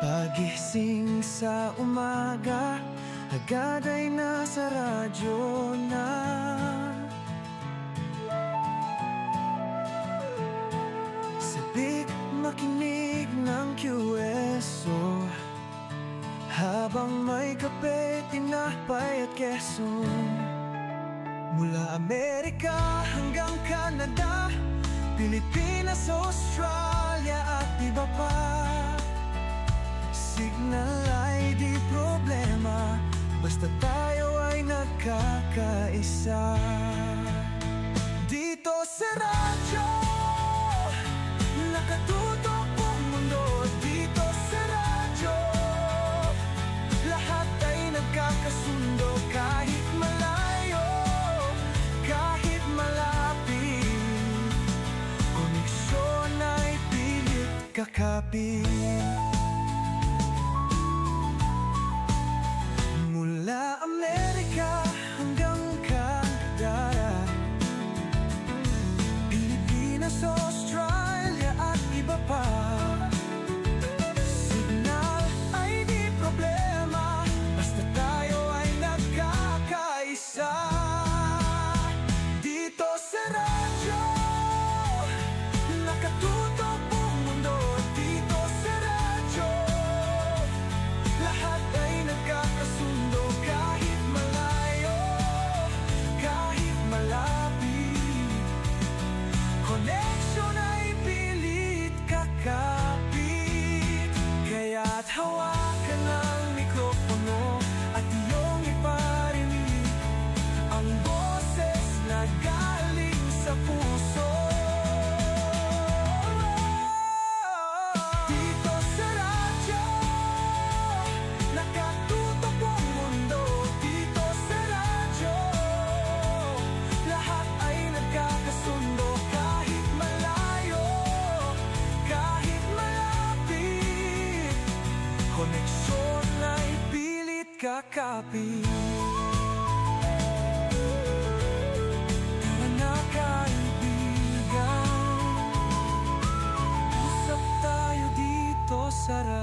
Pagising sa umaga, agad ay nasa radyo na. Sabik makinig ng QSO, habang may kape, tinapay at keso. Mula Amerika hanggang Canada, Pilipinas, Australia at iba pa. Signal ay di problema, basta tayo ay nagkakaisa. Dito sa radyo, nakatutok ang mundo. Dito sa radyo, lahat ay nagkakasundo. Kahit malayo, kahit malapit, koneksyon ay pilit kakapit. Mula Amerika hanggang Canada, Pilipinas, Australia at iba pa. Signal ay di problema, basta tayo ay nagkakaisa. Dito sa radyo, nakatutok ang mundo. Dito sa radyo, lahat ay nagkakasundo. Kahit malayo, kahit malapit, connection ay pilit kakapit. Kaya't hawakan ang mikropono at iyong iparinig ang boses na galing sa puso. Dito sa radyo, nakatutok ang mundo. Dito sa radyo, lahat ay nagkakasundo. Kahit malayo, kahit malapit, koneksyon ay pilit kakapit. Tara na kaibigan, usap tayo dito sa radyo.